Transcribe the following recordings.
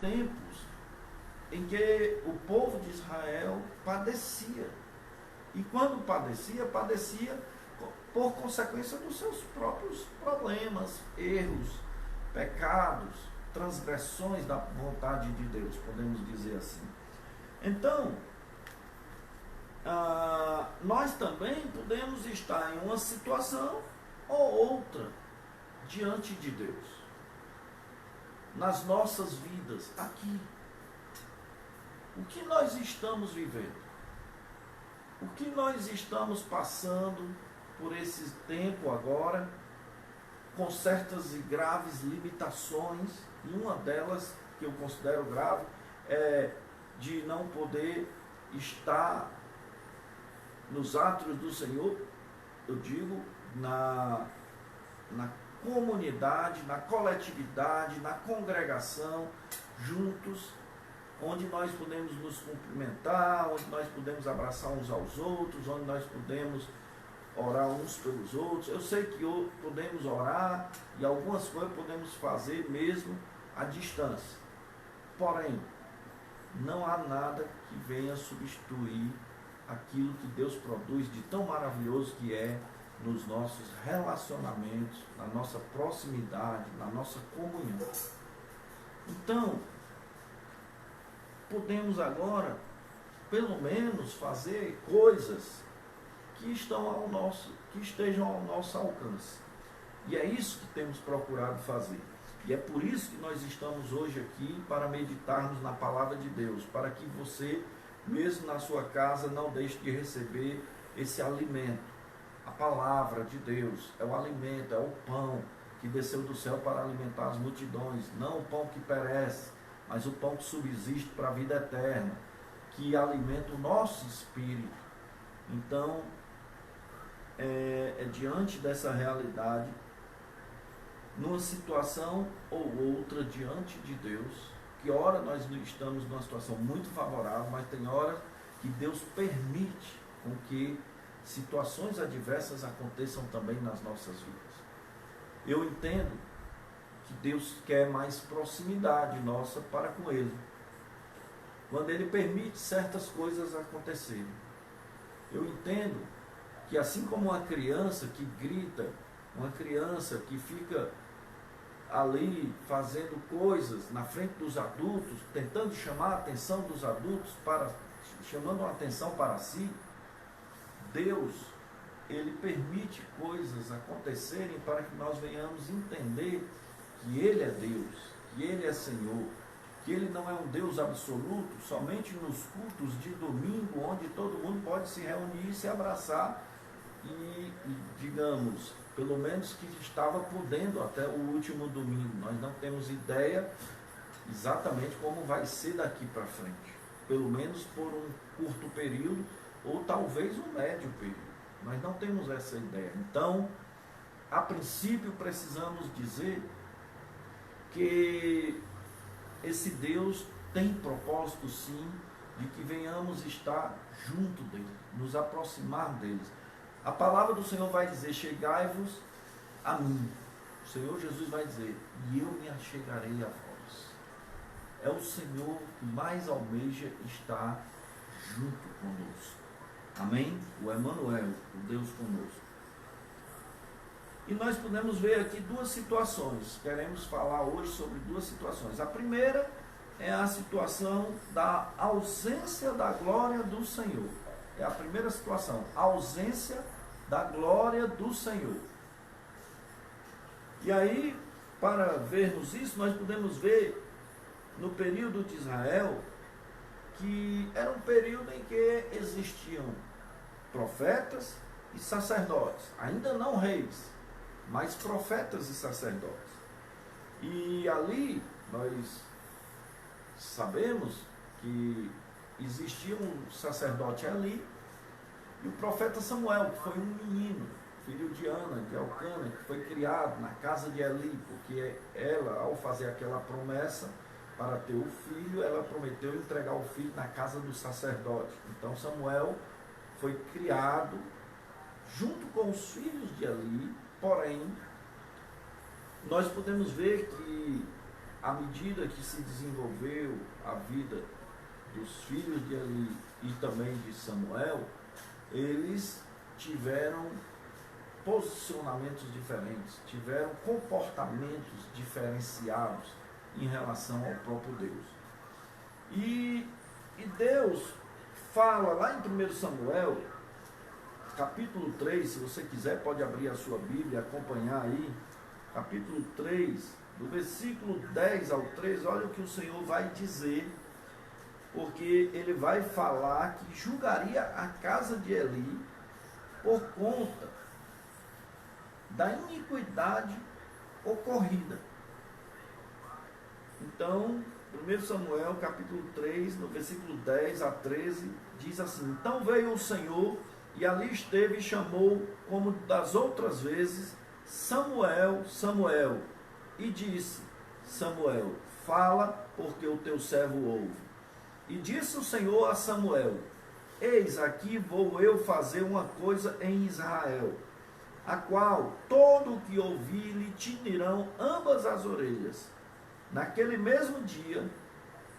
tempos em que o povo de Israel padecia. E quando padecia por consequência dos seus próprios problemas, erros, pecados, transgressões da vontade de Deus, podemos dizer assim. Então, nós também podemos estar em uma situação ou outra diante de Deus, nas nossas vidas, aqui. O que nós estamos vivendo? O que nós estamos passando por esse tempo agora, com certas e graves limitações, e uma delas, que eu considero grave, é de não poder estar nos átrios do Senhor, eu digo, na comunidade, na coletividade, na congregação, juntos, onde nós podemos nos cumprimentar, onde nós podemos abraçar uns aos outros, onde nós podemos orar uns pelos outros. Eu sei que podemos orar e algumas coisas podemos fazer mesmo à distância. Porém, não há nada que venha substituir aquilo que Deus produz de tão maravilhoso que é nos nossos relacionamentos, na nossa proximidade, na nossa comunhão. Então, podemos agora, pelo menos, fazer coisas que estejam ao nosso alcance. E é isso que temos procurado fazer. E é por isso que nós estamos hoje aqui, para meditarmos na palavra de Deus, para que você, mesmo na sua casa, não deixe de receber esse alimento. A palavra de Deus é o alimento, é o pão que desceu do céu para alimentar as multidões, não o pão que perece, mas o pão que subsiste para a vida eterna, que alimenta o nosso espírito. Então, é diante dessa realidade, numa situação ou outra diante de Deus, que ora nós estamos numa situação muito favorável, mas tem horas que Deus permite com que situações adversas aconteçam também nas nossas vidas. Eu entendo que Deus quer mais proximidade nossa para com Ele, quando Ele permite certas coisas acontecerem. Eu entendo que assim como uma criança que grita, uma criança que fica ali fazendo coisas na frente dos adultos, tentando chamar a atenção dos adultos, chamando a atenção para si, Deus, Ele permite coisas acontecerem para que nós venhamos entender que Ele é Deus, que Ele é Senhor, que Ele não é um Deus absoluto, somente nos cultos de domingo, onde todo mundo pode se reunir, se abraçar e digamos, pelo menos que estava podendo até o último domingo. Nós não temos ideia exatamente como vai ser daqui para frente, pelo menos por um curto período, ou talvez um médio período. Nós não temos essa ideia. Então, a princípio, precisamos dizer que esse Deus tem propósito, sim, de que venhamos estar junto dele, nos aproximar deles. A palavra do Senhor vai dizer: chegai-vos a mim. O Senhor Jesus vai dizer: e eu me achegarei a vós. É o Senhor que mais almeja estar junto conosco. Amém? O Emmanuel, o Deus conosco. E nós podemos ver aqui duas situações. Queremos falar hoje sobre duas situações. A primeira é a situação da ausência da glória do Senhor. É a primeira situação, a ausência da glória do Senhor. E aí, para vermos isso, nós podemos ver no período de Israel, que era um período em que existiam profetas e sacerdotes, ainda não reis, mas profetas e sacerdotes. E ali nós sabemos que existia um sacerdote ali, e o profeta Samuel, que foi um menino, filho de Ana, de Elcana, que foi criado na casa de Eli, porque ela, ao fazer aquela promessa para ter o filho, ela prometeu entregar o filho na casa do sacerdote. Então Samuel foi criado junto com os filhos de Eli, porém, nós podemos ver que à medida que se desenvolveu a vida dos filhos de Eli e também de Samuel, eles tiveram posicionamentos diferentes, tiveram comportamentos diferenciados em relação ao próprio Deus. E Deus fala lá em 1 Samuel, capítulo 3, se você quiser pode abrir a sua Bíblia e acompanhar aí, capítulo 3, do versículo 10 ao 13, olha o que o Senhor vai dizer, porque ele vai falar que julgaria a casa de Eli por conta da iniquidade ocorrida. Então, 1 Samuel capítulo 3, no versículo 10 a 13, diz assim: Então veio o Senhor, e ali esteve e chamou, como das outras vezes, Samuel, Samuel. E disse: Samuel, fala, porque o teu servo ouve. E disse o Senhor a Samuel: Eis aqui vou eu fazer uma coisa em Israel, a qual todo o que ouvir lhe tinirão ambas as orelhas. Naquele mesmo dia,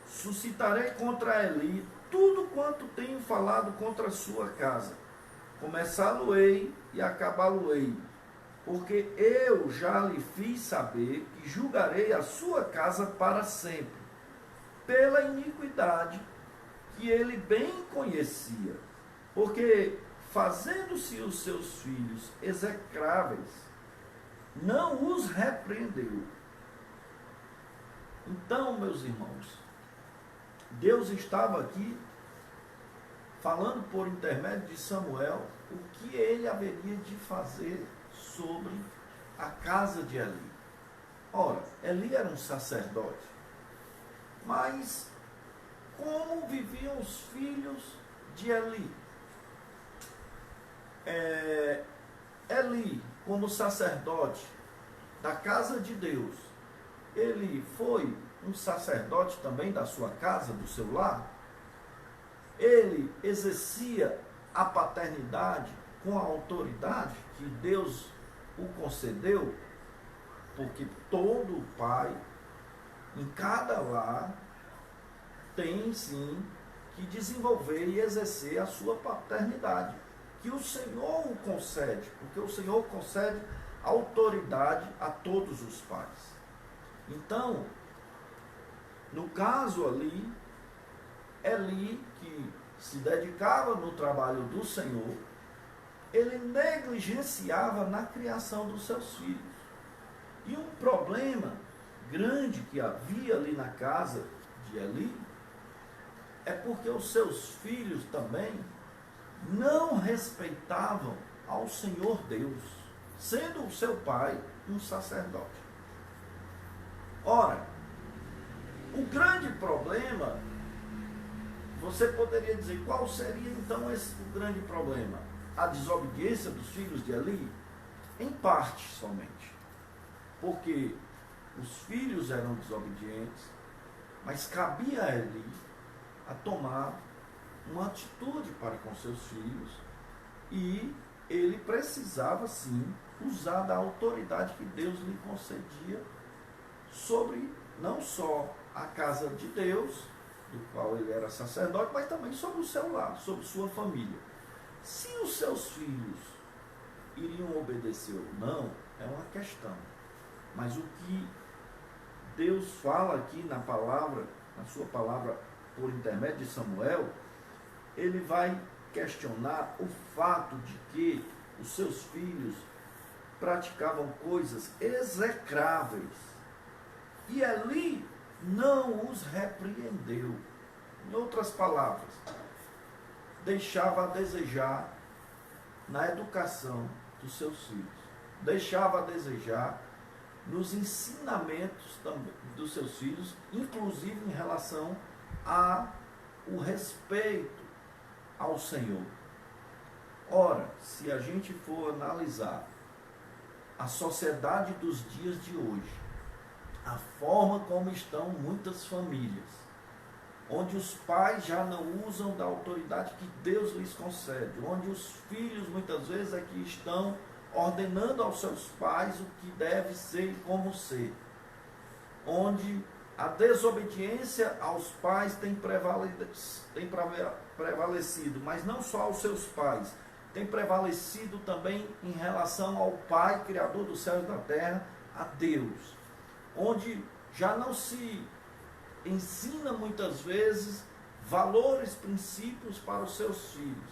suscitarei contra Eli tudo quanto tenho falado contra a sua casa. Começá-lo-ei e acabá-lo-ei, porque eu já lhe fiz saber que julgarei a sua casa para sempre, pela iniquidade que ele bem conhecia, porque fazendo-se os seus filhos execráveis, não os repreendeu. Então, meus irmãos, Deus estava aqui falando por intermédio de Samuel o que ele haveria de fazer sobre a casa de Eli. Ora, Eli era um sacerdote, mas como viviam os filhos de Eli? Eli, como sacerdote da casa de Deus, ele foi um sacerdote também da sua casa, do seu lar? Ele exercia a paternidade com a autoridade que Deus o concedeu? Porque todo pai, em cada lar, tem sim que desenvolver e exercer a sua paternidade, que o Senhor o concede, porque o Senhor concede autoridade a todos os pais. Então, no caso ali, Eli, que se dedicava no trabalho do Senhor, ele negligenciava na criação dos seus filhos. E um problema grande que havia ali na casa de Eli é porque os seus filhos também não respeitavam ao Senhor Deus, sendo o seu pai um sacerdote. Ora, o grande problema, você poderia dizer, qual seria então o grande problema? A desobediência dos filhos de Eli? Em parte somente. Porque os filhos eram desobedientes, mas cabia a Eli a tomar uma atitude para com seus filhos, e ele precisava sim usar da autoridade que Deus lhe concedia sobre não só a casa de Deus, do qual ele era sacerdote, mas também sobre o seu lar, sobre sua família. Se os seus filhos iriam obedecer ou não, é uma questão. Mas o que Deus fala aqui na palavra, na sua palavra por intermédio de Samuel, ele vai questionar o fato de que os seus filhos praticavam coisas execráveis. E Eli não os repreendeu. Em outras palavras, deixava a desejar na educação dos seus filhos. Deixava a desejar nos ensinamentos dos seus filhos, inclusive em relação ao respeito ao Senhor. Ora, se a gente for analisar a sociedade dos dias de hoje, a forma como estão muitas famílias, onde os pais já não usam da autoridade que Deus lhes concede, onde os filhos muitas vezes é que estão ordenando aos seus pais o que deve ser e como ser, onde A desobediência aos pais tem prevalecido, mas não só aos seus pais, tem prevalecido também em relação ao Pai, Criador dos céus e da terra, a Deus, onde já não se ensina muitas vezes valores, princípios para os seus filhos,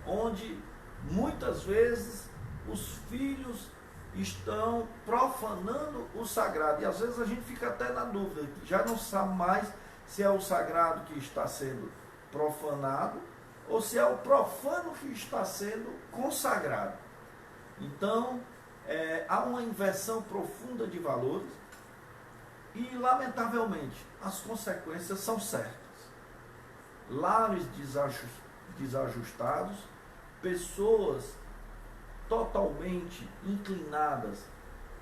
onde muitas vezes os filhos estão profanando o sagrado, e às vezes a gente fica até na dúvida, já não sabe mais se é o sagrado que está sendo profanado, ou se é o profano que está sendo consagrado. Então, há uma inversão profunda de valores, e lamentavelmente, as consequências são certas. Lares desajustados, pessoas totalmente inclinadas,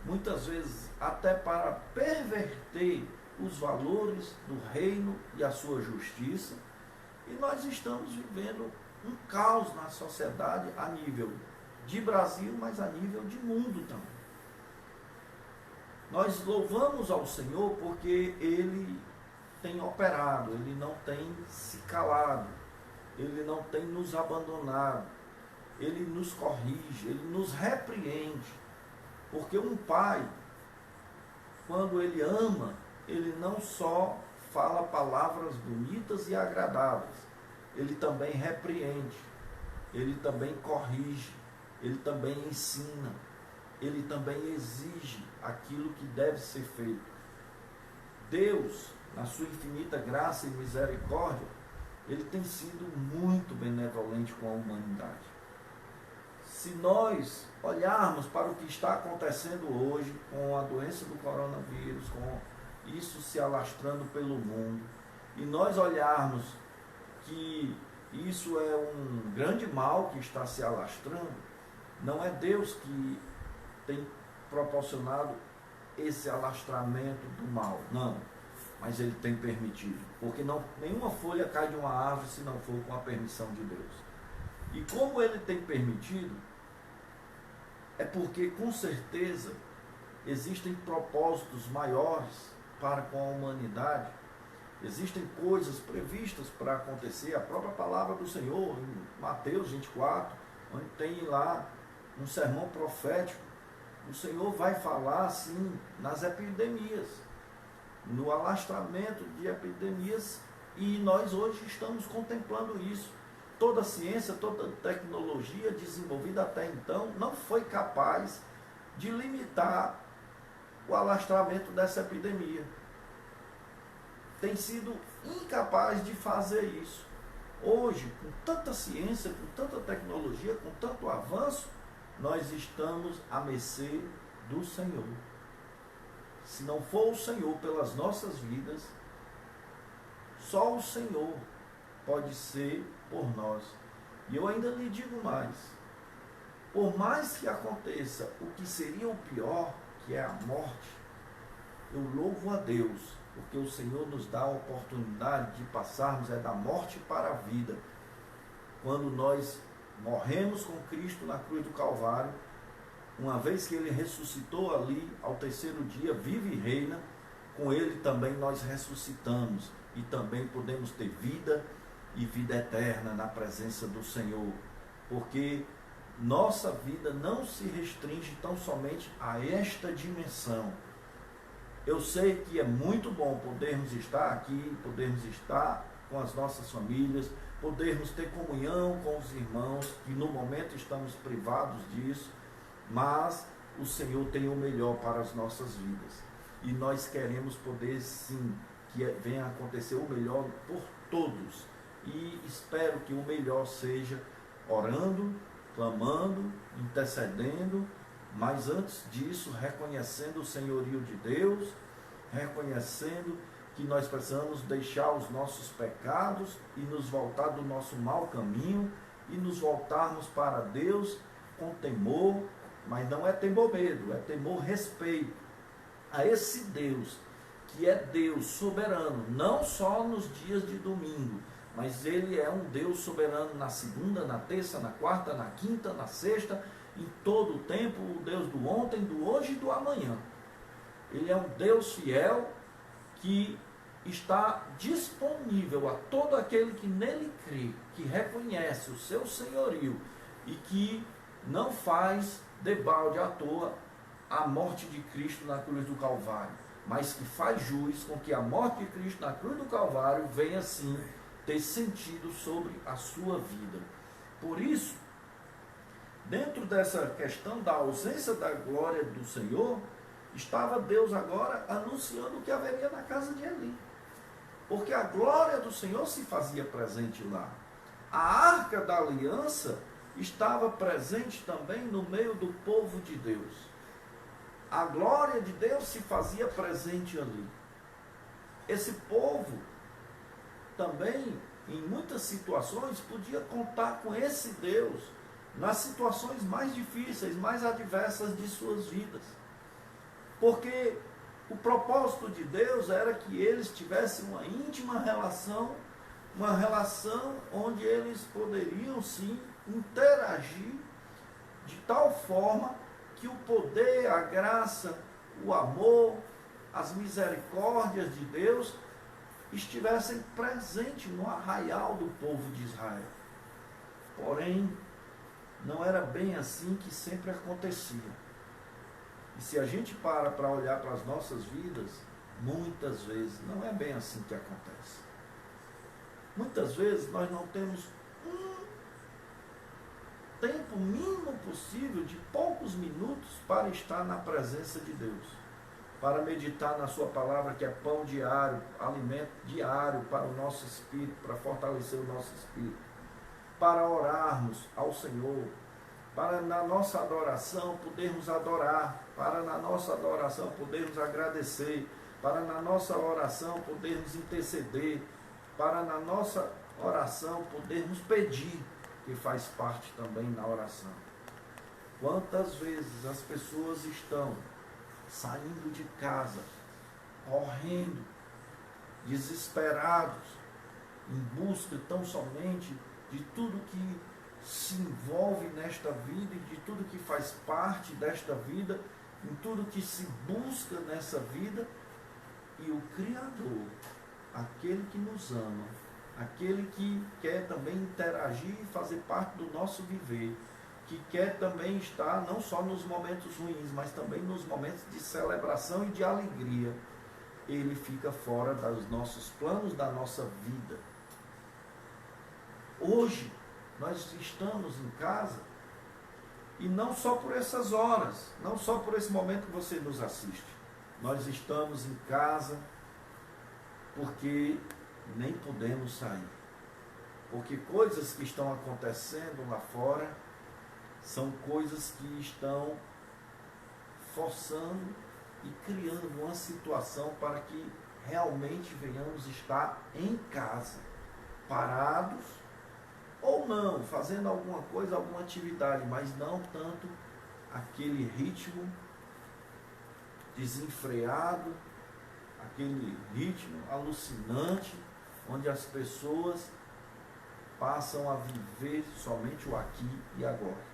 muitas vezes até para perverter os valores do reino e a sua justiça, e nós estamos vivendo um caos na sociedade a nível de Brasil, mas a nível de mundo também. Nós louvamos ao Senhor porque Ele tem operado, Ele não tem se calado, Ele não tem nos abandonado, Ele nos corrige, Ele nos repreende, porque um pai, quando ele ama, ele não só fala palavras bonitas e agradáveis, ele também repreende, ele também corrige, ele também ensina, ele também exige aquilo que deve ser feito. Deus, na sua infinita graça e misericórdia, ele tem sido muito benevolente com a humanidade. Se nós olharmos para o que está acontecendo hoje com a doença do coronavírus, com isso se alastrando pelo mundo, e nós olharmos que isso é um grande mal que está se alastrando, não é Deus que tem proporcionado esse alastramento do mal, não, mas Ele tem permitido, porque nenhuma folha cai de uma árvore se não for com a permissão de Deus. E como Ele tem permitido, é porque com certeza existem propósitos maiores para com a humanidade, existem coisas previstas para acontecer. A própria palavra do Senhor, em Mateus 24, onde tem lá um sermão profético, o Senhor vai falar assim nas epidemias, no alastramento de epidemias, e nós hoje estamos contemplando isso. Toda a ciência, toda a tecnologia desenvolvida até então não foi capaz de limitar o alastramento dessa epidemia. Tem sido incapaz de fazer isso. Hoje, com tanta ciência, com tanta tecnologia, com tanto avanço, nós estamos à mercê do Senhor. Se não for o Senhor pelas nossas vidas, só o Senhor pode ser por nós. E eu ainda lhe digo mais, por mais que aconteça o que seria o pior, que é a morte, eu louvo a Deus, porque o Senhor nos dá a oportunidade de passarmos da morte para a vida. Quando nós morremos com Cristo na cruz do Calvário, uma vez que Ele ressuscitou ali, ao terceiro dia, vive e reina, com Ele também nós ressuscitamos, e também podemos ter vida e vida eterna na presença do Senhor, porque nossa vida não se restringe tão somente a esta dimensão. Eu sei que é muito bom podermos estar aqui, podermos estar com as nossas famílias, podermos ter comunhão com os irmãos, que no momento estamos privados disso, mas o Senhor tem o melhor para as nossas vidas, e nós queremos poder sim, que venha acontecer o melhor por todos, e espero que o melhor seja orando, clamando, intercedendo, mas antes disso, reconhecendo o senhorio de Deus, reconhecendo que nós precisamos deixar os nossos pecados e nos voltar do nosso mau caminho e nos voltarmos para Deus com temor, mas não é temor medo, é temor respeito a esse Deus, que é Deus soberano, não só nos dias de domingo, mas Ele é um Deus soberano na segunda, na terça, na quarta, na quinta, na sexta, em todo o tempo, o Deus do ontem, do hoje e do amanhã. Ele é um Deus fiel, que está disponível a todo aquele que nele crê, que reconhece o seu senhorio e que não faz debalde à toa a morte de Cristo na cruz do Calvário, mas que faz jus com que a morte de Cristo na cruz do Calvário venha sim ter sentido sobre a sua vida. Por isso, dentro dessa questão da ausência da glória do Senhor, estava Deus agora anunciando o que haveria na casa de Eli. Porque a glória do Senhor se fazia presente lá. A arca da aliança estava presente também no meio do povo de Deus. A glória de Deus se fazia presente ali. Esse povo também, em muitas situações, podia contar com esse Deus nas situações mais difíceis, mais adversas de suas vidas. Porque o propósito de Deus era que eles tivessem uma íntima relação, uma relação onde eles poderiam sim interagir de tal forma que o poder, a graça, o amor, as misericórdias de Deus estivessem presentes no arraial do povo de Israel. Porém, não era bem assim que sempre acontecia. E se a gente para olhar para as nossas vidas, muitas vezes não é bem assim que acontece. Muitas vezes nós não temos um tempo mínimo possível de poucos minutos para estar na presença de Deus, para meditar na sua palavra, que é pão diário, alimento diário para o nosso espírito, para fortalecer o nosso espírito, para orarmos ao Senhor, para na nossa adoração podermos adorar, para na nossa adoração podermos agradecer, para na nossa oração podermos interceder, para na nossa oração podermos pedir, que faz parte também na oração. Quantas vezes as pessoas estão saindo de casa, correndo, desesperados, em busca tão somente de tudo que se envolve nesta vida e de tudo que faz parte desta vida, em tudo que se busca nessa vida, e o Criador, aquele que nos ama, aquele que quer também interagir e fazer parte do nosso viver, que quer também estar não só nos momentos ruins, mas também nos momentos de celebração e de alegria, ele fica fora dos nossos planos, da nossa vida. Hoje, nós estamos em casa, e não só por essas horas, não só por esse momento que você nos assiste. Nós estamos em casa porque nem podemos sair. Porque coisas que estão acontecendo lá fora são coisas que estão forçando e criando uma situação para que realmente venhamos estar em casa, parados, ou não, fazendo alguma coisa, alguma atividade, mas não tanto aquele ritmo desenfreado, aquele ritmo alucinante, onde as pessoas passam a viver somente o aqui e agora.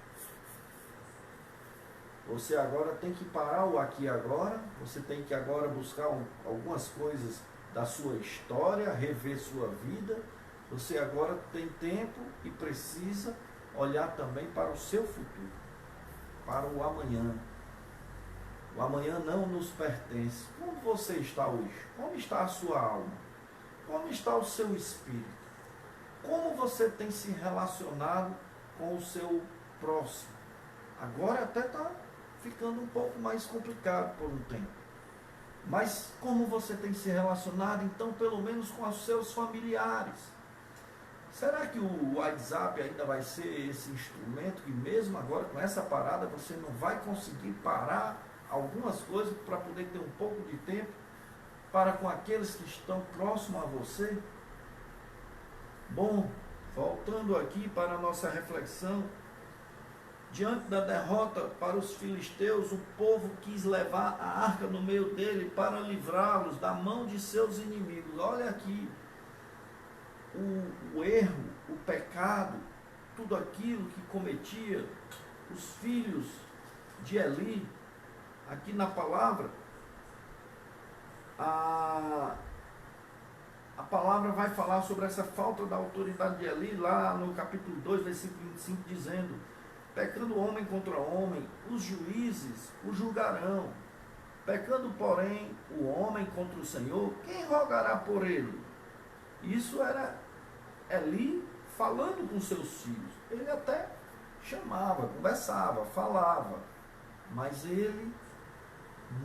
Você agora tem que parar o aqui e agora, você tem que agora buscar algumas coisas da sua história, rever sua vida. Você agora tem tempo e precisa olhar também para o seu futuro, para o amanhã. O amanhã não nos pertence. Como você está hoje? Como está a sua alma? Como está o seu espírito? Como você tem se relacionado com o seu próximo? Agora até está ficando um pouco mais complicado por um tempo. Mas como você tem se relacionado, então, pelo menos com os seus familiares? Será que o WhatsApp ainda vai ser esse instrumento que mesmo agora com essa parada você não vai conseguir parar algumas coisas para poder ter um pouco de tempo para com aqueles que estão próximos a você? Bom, voltando aqui para a nossa reflexão, diante da derrota para os filisteus, o povo quis levar a arca no meio dele para livrá-los da mão de seus inimigos. Olha aqui o erro, o pecado, tudo aquilo que cometia os filhos de Eli, aqui na palavra, a palavra vai falar sobre essa falta da autoridade de Eli, lá no capítulo 2, versículo 25, dizendo: pecando homem contra homem, os juízes o julgarão. Pecando, porém, o homem contra o Senhor, quem rogará por ele? Isso era Eli falando com seus filhos. Ele até chamava, conversava, falava, mas ele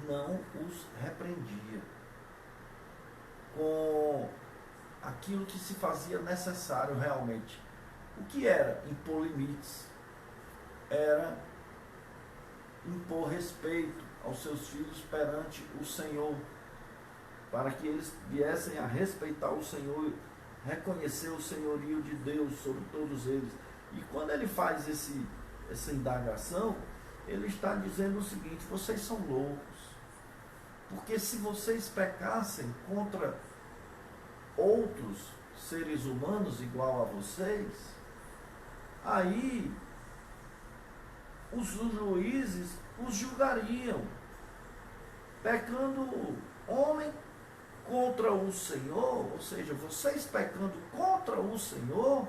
não os repreendia com aquilo que se fazia necessário realmente. O que era impor limites? Era impor respeito aos seus filhos perante o Senhor, para que eles viessem a respeitar o Senhor, reconhecer o senhorio de Deus sobre todos eles. E quando ele faz essa indagação, ele está dizendo o seguinte: vocês são loucos, porque se vocês pecassem contra outros seres humanos igual a vocês, aí os juízes os julgariam. Pecando homem contra o Senhor, ou seja, vocês pecando contra o Senhor,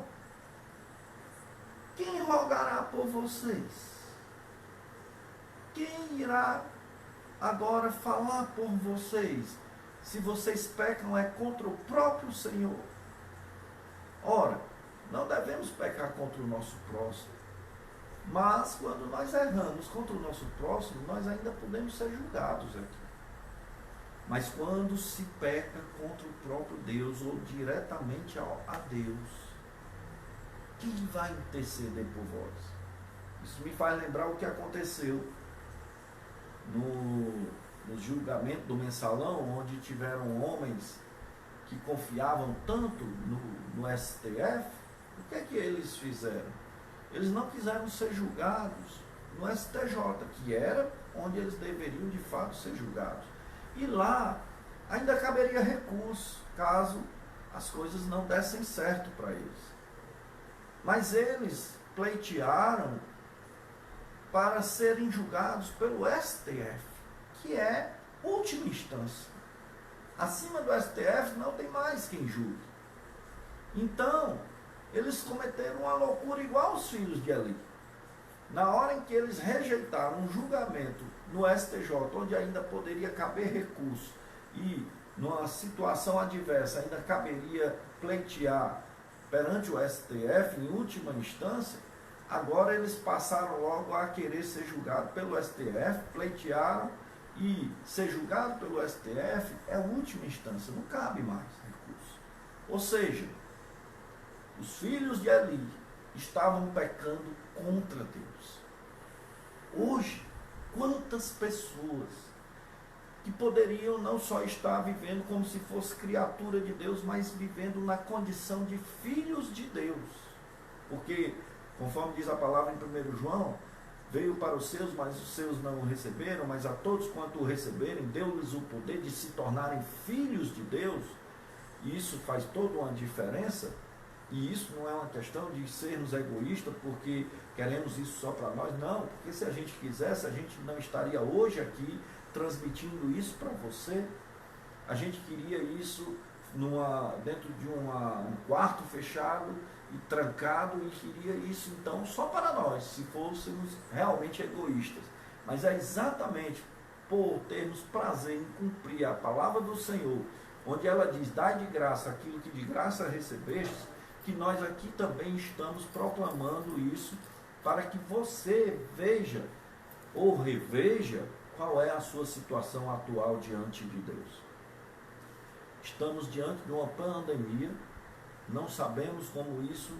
quem rogará por vocês? Quem irá agora falar por vocês? Se vocês pecam é contra o próprio Senhor. Ora, não devemos pecar contra o nosso próximo, mas quando nós erramos contra o nosso próximo, nós ainda podemos ser julgados aqui. Mas quando se peca contra o próprio Deus ou diretamente a Deus, quem vai interceder por vós? Isso me faz lembrar o que aconteceu no julgamento do mensalão, onde tiveram homens que confiavam tanto no STF. O que é que eles fizeram? Eles não quiseram ser julgados no STJ, que era onde eles deveriam de fato ser julgados. E lá ainda caberia recurso, caso as coisas não dessem certo para eles. Mas eles pleitearam para serem julgados pelo STF, que é última instância. Acima do STF não tem mais quem julgue. Então, eles cometeram uma loucura igual os filhos de Eli. Na hora em que eles rejeitaram um julgamento no STJ, onde ainda poderia caber recurso, e numa situação adversa ainda caberia pleitear perante o STF em última instância, agora eles passaram logo a querer ser julgados pelo STF, pleitearam, e ser julgado pelo STF é a última instância, não cabe mais recurso. Ou seja, os filhos de Eli estavam pecando contra Deus. Hoje, quantas pessoas que poderiam não só estar vivendo como se fosse criatura de Deus, mas vivendo na condição de filhos de Deus. Porque, conforme diz a palavra em 1 João, veio para os seus, mas os seus não o receberam, mas a todos quanto o receberem, deu-lhes o poder de se tornarem filhos de Deus. E isso faz toda uma diferença. E isso não é uma questão de sermos egoístas porque queremos isso só para nós, não. Porque se a gente quisesse, a gente não estaria hoje aqui transmitindo isso para você. A gente queria isso dentro de um quarto fechado e trancado, e queria isso então só para nós, se fôssemos realmente egoístas. Mas é exatamente por termos prazer em cumprir a palavra do Senhor, onde ela diz: dai de graça aquilo que de graça recebestes, que nós aqui também estamos proclamando isso, para que você veja ou reveja qual é a sua situação atual diante de Deus. Estamos diante de uma pandemia, não sabemos como isso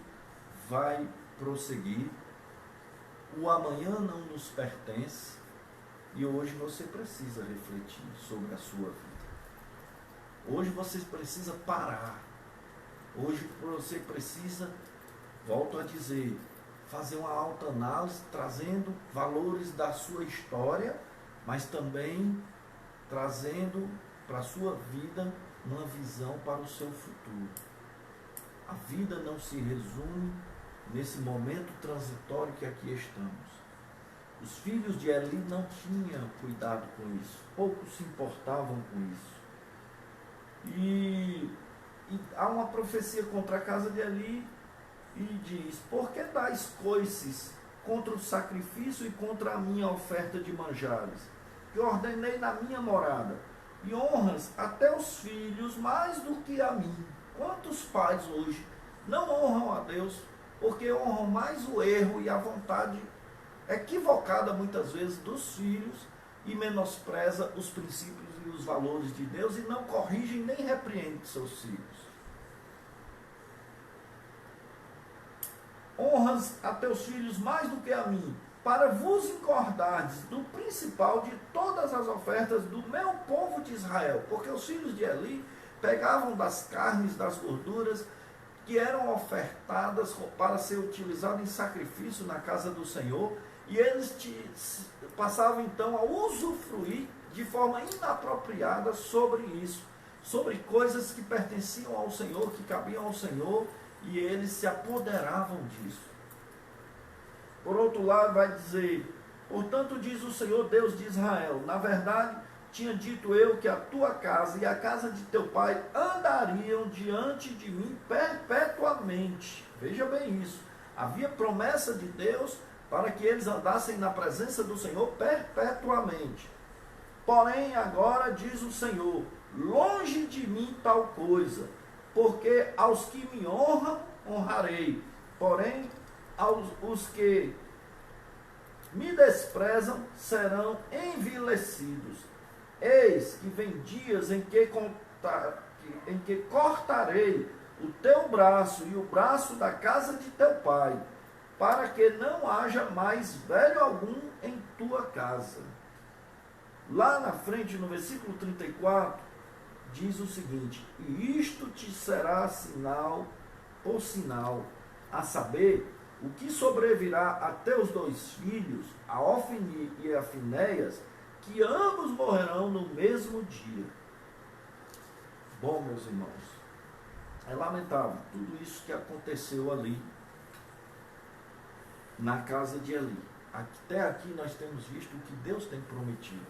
vai prosseguir, o amanhã não nos pertence, e hoje você precisa refletir sobre a sua vida. Hoje você precisa parar. Hoje você precisa, volto a dizer, fazer uma autoanálise, trazendo valores da sua história, mas também trazendo para a sua vida uma visão para o seu futuro. A vida não se resume nesse momento transitório que aqui estamos. Os filhos de Eli não tinham cuidado com isso, poucos se importavam com isso. E há uma profecia contra a casa de Eli, e diz: por que dais coices contra o sacrifício e contra a minha oferta de manjares, que ordenei na minha morada, e honras até os filhos mais do que a mim? Quantos pais hoje não honram a Deus, porque honram mais o erro e a vontade equivocada muitas vezes dos filhos, e menospreza os princípios e os valores de Deus, e não corrigem nem repreendem seus filhos. Honras a teus filhos mais do que a mim, para vos encordardes do principal de todas as ofertas do meu povo de Israel. Porque os filhos de Eli pegavam das carnes, das gorduras, que eram ofertadas para ser utilizadas em sacrifício na casa do Senhor, e eles passavam então a usufruir de forma inapropriada sobre isso, sobre coisas que pertenciam ao Senhor, que cabiam ao Senhor, e eles se apoderavam disso. Por outro lado, vai dizer: portanto, diz o Senhor Deus de Israel, na verdade, tinha dito eu que a tua casa e a casa de teu pai andariam diante de mim perpetuamente. Veja bem isso. Havia promessa de Deus para que eles andassem na presença do Senhor perpetuamente. Porém, agora diz o Senhor: longe de mim tal coisa, porque aos que me honram, honrarei, porém, os que me desprezam serão envilecidos. Eis que vem dias em que cortarei o teu braço e o braço da casa de teu pai, para que não haja mais velho algum em tua casa. Lá na frente, no versículo 34, diz o seguinte: e isto te será sinal por sinal, a saber, o que sobrevirá a teus dois filhos, a Ofni e a Finéias, que ambos morrerão no mesmo dia. Bom, meus irmãos, é lamentável tudo isso que aconteceu ali, na casa de Eli. Até aqui nós temos visto o que Deus tem prometido,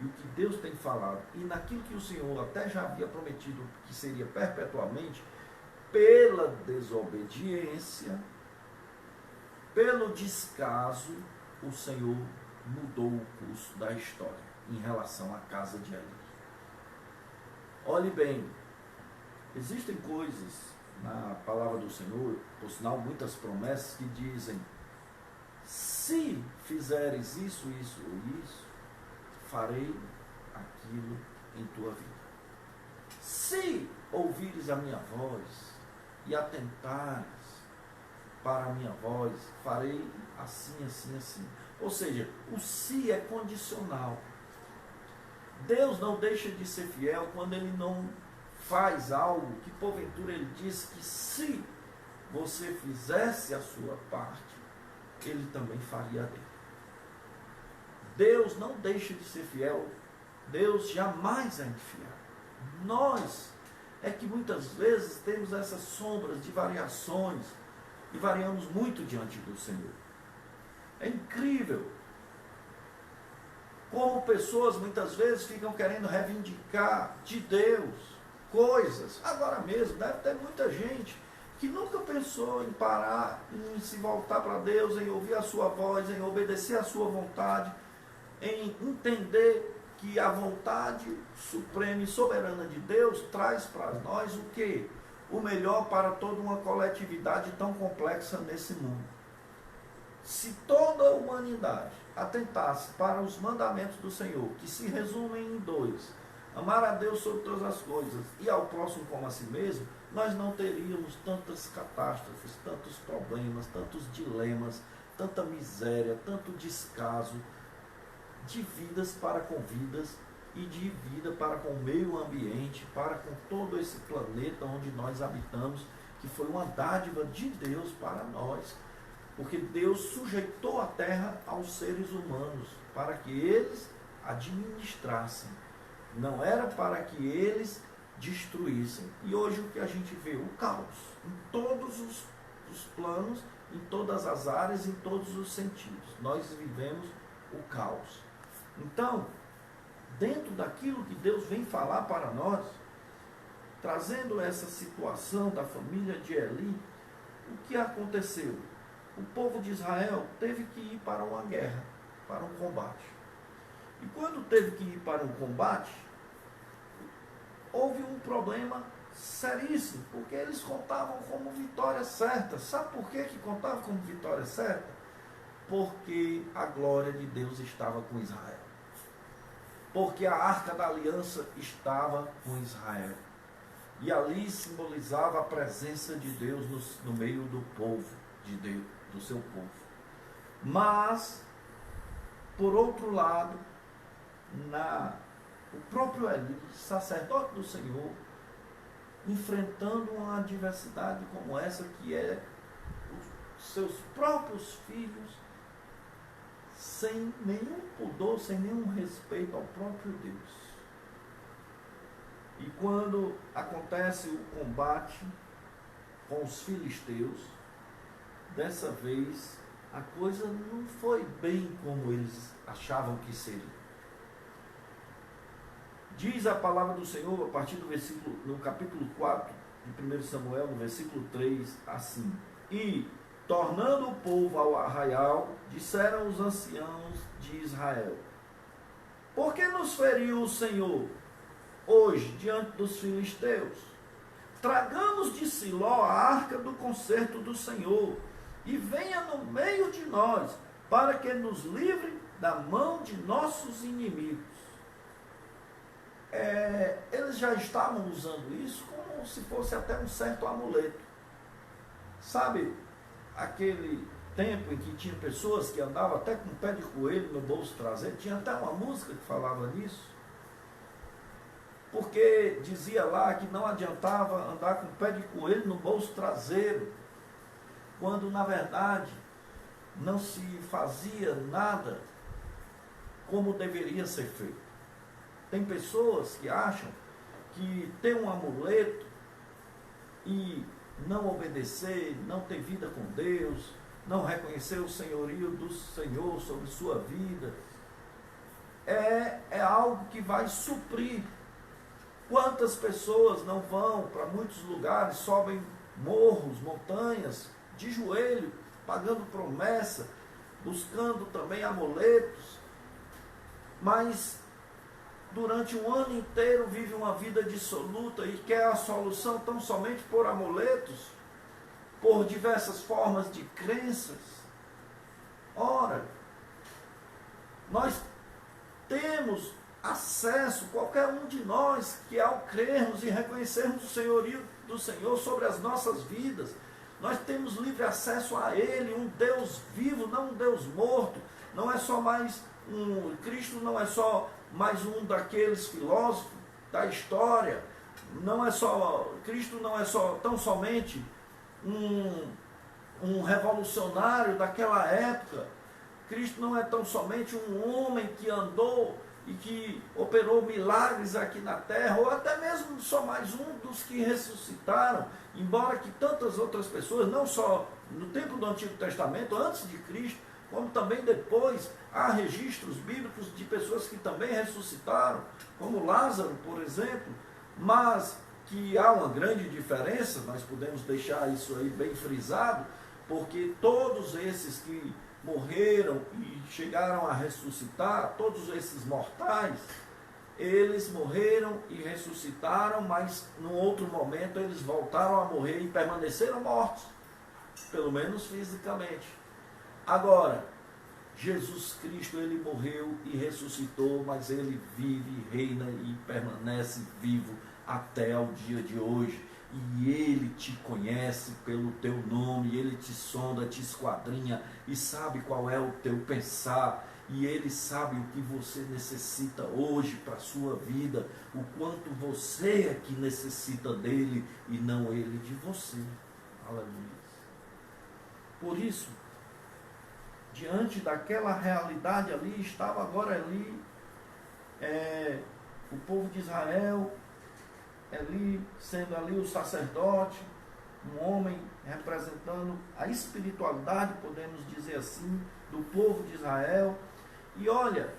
e o que Deus tem falado, e naquilo que o Senhor até já havia prometido que seria perpetuamente, pela desobediência, pelo descaso, o Senhor mudou o curso da história em relação à casa de Eli. Olhe bem, existem coisas na palavra do Senhor, por sinal muitas promessas, que dizem: se fizeres isso, isso ou isso, farei aquilo em tua vida. Se ouvires a minha voz e atentares para a minha voz, farei assim, assim, assim. Ou seja, o se é condicional. Deus não deixa de ser fiel quando Ele não faz algo que porventura Ele diz que se você fizesse a sua parte, Ele também faria a dele. Deus não deixa de ser fiel. Deus jamais é infiel. Nós é que muitas vezes temos essas sombras de variações e variamos muito diante do Senhor. É incrível como pessoas muitas vezes ficam querendo reivindicar de Deus coisas. Agora mesmo deve ter muita gente que nunca pensou em parar, em se voltar para Deus, em ouvir a sua voz, em obedecer a sua vontade, em entender que a vontade suprema e soberana de Deus traz para nós o quê? O melhor para toda uma coletividade tão complexa nesse mundo. Se toda a humanidade atentasse para os mandamentos do Senhor, que se resumem em dois: amar a Deus sobre todas as coisas e ao próximo como a si mesmo, nós não teríamos tantas catástrofes, tantos problemas, tantos dilemas, tanta miséria, tanto descaso de vidas para com vidas e de vida para com o meio ambiente, para com todo esse planeta onde nós habitamos, que foi uma dádiva de Deus para nós, porque Deus sujeitou a terra aos seres humanos para que eles administrassem, não era para que eles destruíssem. E hoje o que a gente vê? O caos em todos os planos, em todas as áreas, em todos os sentidos. Nós vivemos o caos. Então, dentro daquilo que Deus vem falar para nós, trazendo essa situação da família de Eli, o que aconteceu? O povo de Israel teve que ir para uma guerra, para um combate. E quando teve que ir para um combate, houve um problema seríssimo, porque eles contavam como vitória certa. Sabe por que contavam como vitória certa? Porque a glória de Deus estava com Israel. Porque a arca da aliança estava com Israel. E ali simbolizava a presença de Deus no meio do povo de Deus, do seu povo. Mas, por outro lado, o próprio Eli, sacerdote do Senhor, enfrentando uma adversidade como essa, que é os seus próprios filhos, sem nenhum pudor, sem nenhum respeito ao próprio Deus. E quando acontece o combate com os filisteus, dessa vez a coisa não foi bem como eles achavam que seria. Diz a palavra do Senhor, a partir do versículo, no capítulo 4 de 1 Samuel, no versículo 3, assim: E, tornando o povo ao arraial, disseram os anciãos de Israel: Por que nos feriu o Senhor hoje diante dos filisteus? Tragamos de Siló a arca do concerto do Senhor, e venha no meio de nós, para que nos livre da mão de nossos inimigos. Eles já estavam usando isso como se fosse até um certo amuleto. Sabe, aquele tempo em que tinha pessoas que andavam até com um pé de coelho no bolso traseiro, tinha até uma música que falava nisso, porque dizia lá que não adiantava andar com o pé de coelho no bolso traseiro, quando na verdade não se fazia nada como deveria ser feito. Tem pessoas que acham que ter um amuleto e não obedecer, não ter vida com Deus, não reconhecer o senhorio do Senhor sobre sua vida, é algo que vai suprir. Quantas pessoas não vão para muitos lugares, sobem morros, montanhas, de joelho, pagando promessa, buscando também amuletos, mas durante um ano inteiro vive uma vida dissoluta e quer a solução tão somente por amuletos, por diversas formas de crenças. Ora, nós temos acesso, qualquer um de nós, que ao crermos e reconhecermos o senhorio do Senhor sobre as nossas vidas, nós temos livre acesso a Ele, um Deus vivo, não um Deus morto. Não é só mais Cristo não é só mais um daqueles filósofos da história. Cristo não é só tão somente um revolucionário daquela época. Cristo não é tão somente um homem que andou e que operou milagres aqui na terra, ou até mesmo só mais um dos que ressuscitaram, embora que tantas outras pessoas, não só no tempo do Antigo Testamento, antes de Cristo, como também depois, há registros bíblicos de pessoas que também ressuscitaram, como Lázaro, por exemplo, mas que há uma grande diferença, nós podemos deixar isso aí bem frisado, porque todos esses que morreram e chegaram a ressuscitar, todos esses mortais, eles morreram e ressuscitaram, mas num outro momento eles voltaram a morrer e permaneceram mortos, pelo menos fisicamente. Agora, Jesus Cristo, ele morreu e ressuscitou, mas ele vive, reina e permanece vivo até o dia de hoje. E ele te conhece pelo teu nome, ele te sonda, te esquadrinha e sabe qual é o teu pensar. E ele sabe o que você necessita hoje para a sua vida, o quanto você é que necessita dele e não ele de você. Aleluia. Por isso, diante daquela realidade ali, estava agora ali o povo de Israel, Eli sendo ali o sacerdote, um homem representando a espiritualidade, podemos dizer assim, do povo de Israel. E olha,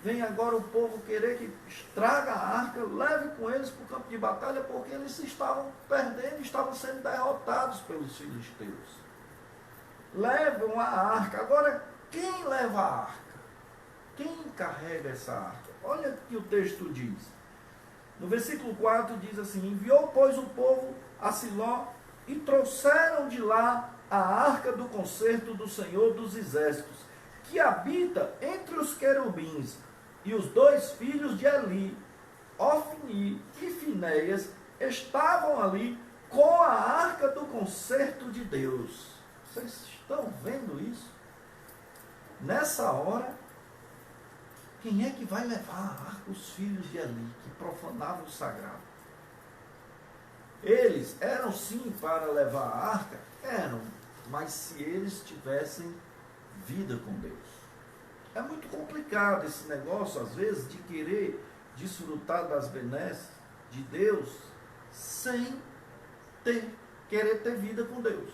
vem agora o povo querer que estraga a arca, leve com eles para o campo de batalha, porque eles estavam perdendo, estavam sendo derrotados pelos filisteus. Levam a arca. Agora, quem leva a arca? Quem carrega essa arca? Olha o que o texto diz. No versículo 4 diz assim: enviou, pois, o povo a Siló e trouxeram de lá a arca do concerto do Senhor dos Exércitos, que habita entre os querubins, e os 2 filhos de Eli, Ofni e Finéias, estavam ali com a arca do concerto de Deus. Vocês estão vendo isso? Nessa hora, quem é que vai levar a arca? Os filhos de Eli, que profanavam o sagrado. Eles eram sim para levar a arca? Eram, mas se eles tivessem vida com Deus. É muito complicado esse negócio, às vezes, de querer desfrutar das benesses de Deus sem querer ter vida com Deus.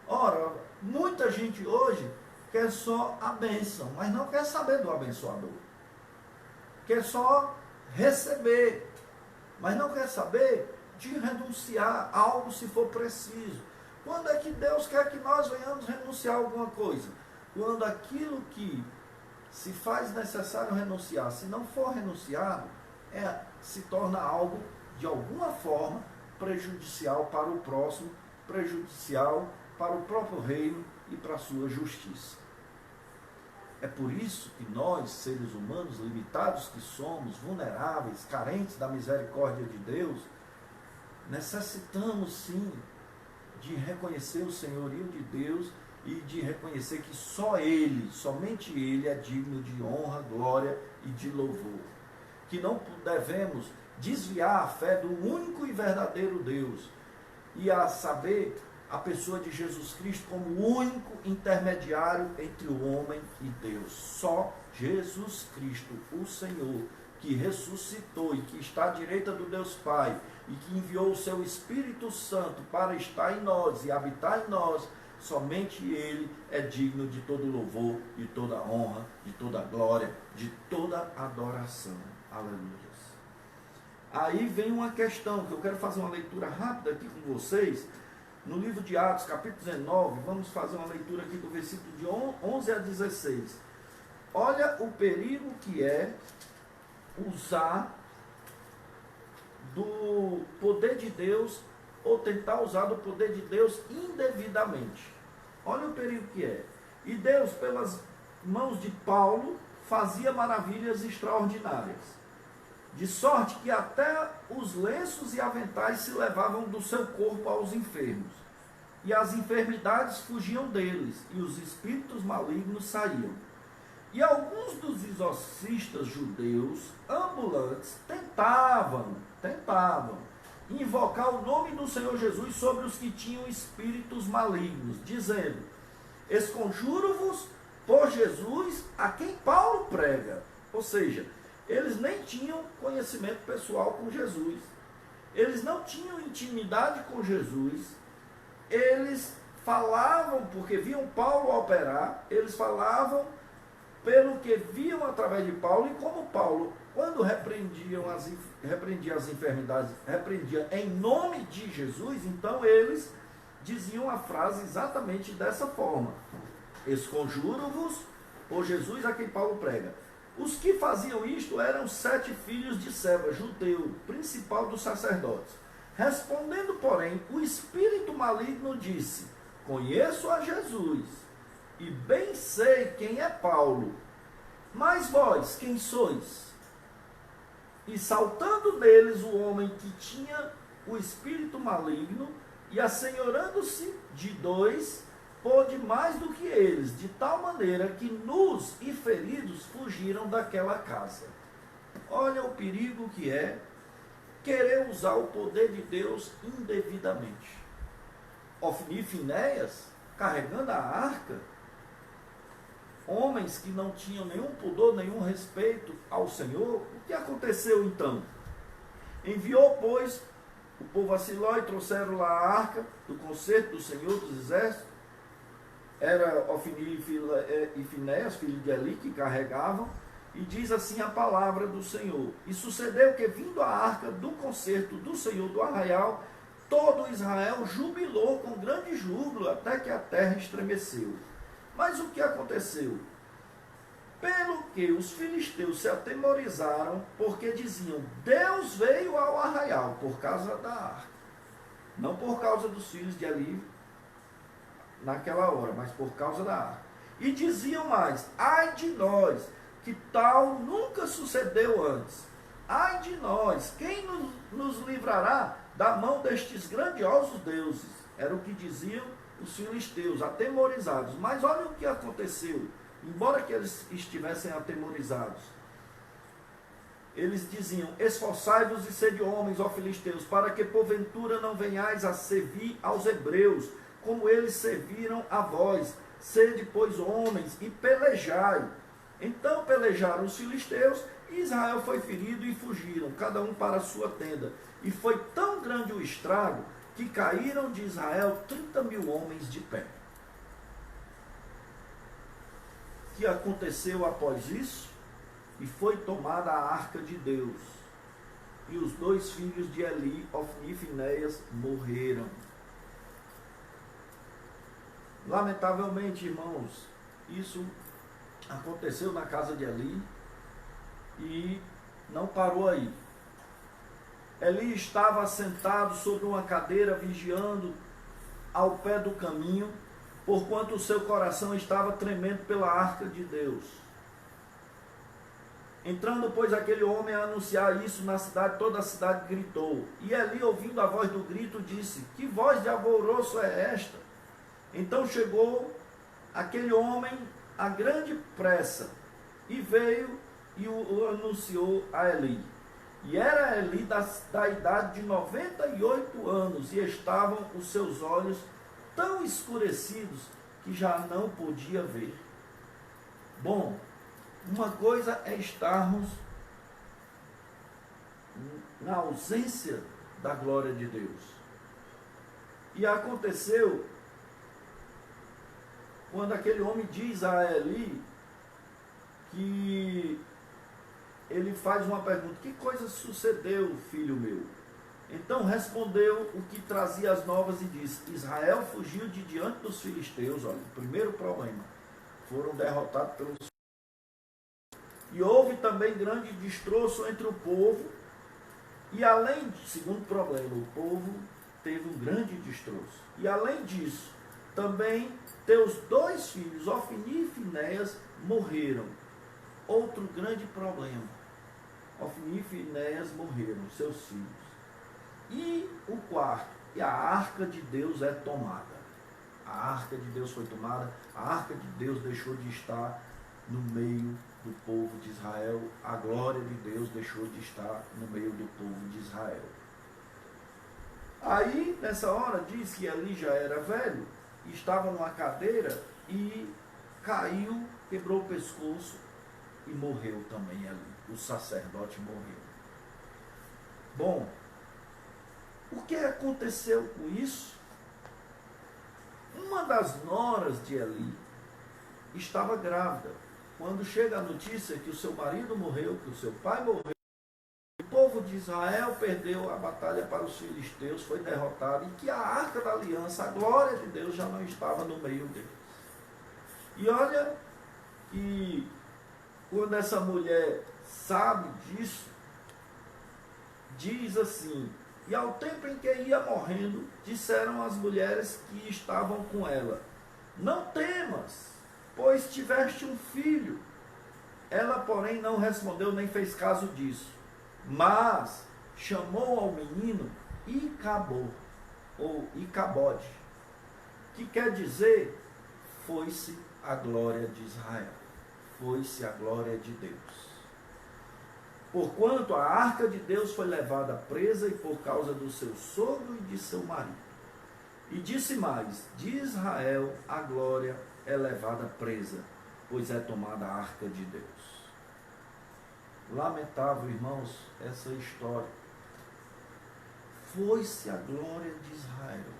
Ora, muita gente hoje quer só a bênção, mas não quer saber do abençoador. Quer só receber, mas não quer saber de renunciar a algo se for preciso. Quando é que Deus quer que nós venhamos renunciar a alguma coisa? Quando aquilo que se faz necessário renunciar, se não for renunciado, se torna algo, de alguma forma, prejudicial para o próximo, prejudicial para o próprio reino e para a sua justiça. É por isso que nós, seres humanos, limitados que somos, vulneráveis, carentes da misericórdia de Deus, necessitamos sim de reconhecer o senhorio de Deus e de reconhecer que só Ele, somente Ele é digno de honra, glória e de louvor. Que não devemos desviar a fé do único e verdadeiro Deus e a saber a pessoa de Jesus Cristo como o único intermediário entre o homem e Deus. Só Jesus Cristo, o Senhor, que ressuscitou e que está à direita do Deus Pai e que enviou o seu Espírito Santo para estar em nós e habitar em nós, somente Ele é digno de todo louvor, de toda honra, de toda glória, de toda adoração. Aleluia. Aí vem uma questão, que eu quero fazer uma leitura rápida aqui com vocês, no livro de Atos, capítulo 19, vamos fazer uma leitura aqui do versículo de 11 a 16. Olha o perigo que é usar do poder de Deus ou tentar usar do poder de Deus indevidamente. Olha o perigo que é. E Deus, pelas mãos de Paulo, fazia maravilhas extraordinárias, de sorte que até os lenços e aventais se levavam do seu corpo aos enfermos, e as enfermidades fugiam deles, e os espíritos malignos saíam. E alguns dos exorcistas judeus ambulantes tentavam invocar o nome do Senhor Jesus sobre os que tinham espíritos malignos, dizendo: esconjuro-vos por Jesus a quem Paulo prega. Ou seja, eles nem tinham conhecimento pessoal com Jesus, eles não tinham intimidade com Jesus, eles falavam porque viam Paulo operar, eles falavam pelo que viam através de Paulo, e como Paulo, quando repreendia as enfermidades, repreendia em nome de Jesus, então eles diziam a frase exatamente dessa forma: esconjuro-vos por Jesus a quem Paulo prega. Os que faziam isto eram 7 filhos de Seba, judeu, principal dos sacerdotes. Respondendo, porém, o espírito maligno disse: conheço a Jesus, e bem sei quem é Paulo, mas vós, quem sois? E saltando neles o homem que tinha o espírito maligno, e assenhorando-se de 2, pôde mais do que eles, de tal maneira que nus e feridos fugiram daquela casa. Olha o perigo que é querer usar o poder de Deus indevidamente. Ofni e Finéias, carregando a arca, homens que não tinham nenhum pudor, nenhum respeito ao Senhor. O que aconteceu então? Enviou, pois, o povo a Siló e trouxeram lá a arca do concerto do Senhor dos Exércitos. Era Ofni e Finéias, filhos de Eli, que carregavam. E diz assim a palavra do Senhor: E sucedeu que, vindo a arca do concerto do Senhor do arraial, todo Israel jubilou com grande júbilo, até que a terra estremeceu. Mas o que aconteceu? Pelo que os filisteus se atemorizaram, porque diziam: Deus veio ao arraial por causa da arca. Não por causa dos filhos de Eli naquela hora, mas por causa da arca. E diziam mais: ai de nós, que tal nunca sucedeu antes. Ai de nós, quem nos livrará da mão destes grandiosos deuses? Era o que diziam os filisteus, atemorizados. Mas olha o que aconteceu. Embora que eles estivessem atemorizados, eles diziam: esforçai-vos e sede homens, ó filisteus, para que porventura não venhais a servir aos hebreus, como eles serviram a vós. Sede, pois, homens, e pelejai. Então pelejaram os filisteus, e Israel foi ferido, e fugiram, cada um para a sua tenda. E foi tão grande o estrago, que caíram de Israel 30.000 homens de pé. O que aconteceu após isso? E foi tomada a arca de Deus. E os 2 filhos de Eli, Ofni e Finéias, morreram. Lamentavelmente, irmãos, isso aconteceu na casa de Eli e não parou aí. Eli estava sentado sobre uma cadeira, vigiando ao pé do caminho, porquanto o seu coração estava tremendo pela arca de Deus. Entrando, pois, aquele homem a anunciar isso na cidade, toda a cidade gritou. E Eli, ouvindo a voz do grito, disse: que voz de alvoroço é esta? Então chegou aquele homem a grande pressa, e veio e o anunciou a Eli. E era Eli da idade de 98 anos, e estavam os seus olhos tão escurecidos que já não podia ver. Bom, uma coisa é estarmos na ausência da glória de Deus. E aconteceu quando aquele homem diz a Eli que ele faz uma pergunta: que coisa sucedeu, filho meu? Então respondeu o que trazia as novas e disse: Israel fugiu de diante dos filisteus. Olha, o primeiro problema, foram derrotados pelos. E houve também grande destroço entre o povo. E além, segundo problema, o povo teve um grande destroço. E além disso, também teus 2 filhos, Ofni e Finéias, morreram. Outro grande problema. Ofni e Finéias morreram, seus filhos. E o quarto, e a arca de Deus é tomada. A arca de Deus foi tomada, a arca de Deus deixou de estar no meio do povo de Israel, a glória de Deus deixou de estar no meio do povo de Israel. Aí, nessa hora, diz que Eli já era velho, estava numa cadeira e caiu, quebrou o pescoço e morreu também ali. O sacerdote morreu. Bom, o que aconteceu com isso? Uma das noras de Eli estava grávida. Quando chega a notícia que o seu marido morreu, que o seu pai morreu, o povo de Israel perdeu a batalha para os filisteus, foi derrotado, e que a arca da aliança, a glória de Deus, já não estava no meio deles. E olha que quando essa mulher sabe disso, diz assim: e ao tempo em que ia morrendo, disseram as mulheres que estavam com ela: não temas, pois tiveste um filho. Ela, porém, não respondeu nem fez caso disso, mas chamou ao menino Icabô, ou Icabode, que quer dizer: foi-se a glória de Israel, foi-se a glória de Deus. Porquanto a arca de Deus foi levada presa, e por causa do seu sogro e de seu marido. E disse mais: de Israel a glória é levada presa, pois é tomada a arca de Deus. Lamentável, irmãos, essa história. Foi-se a glória de Israel.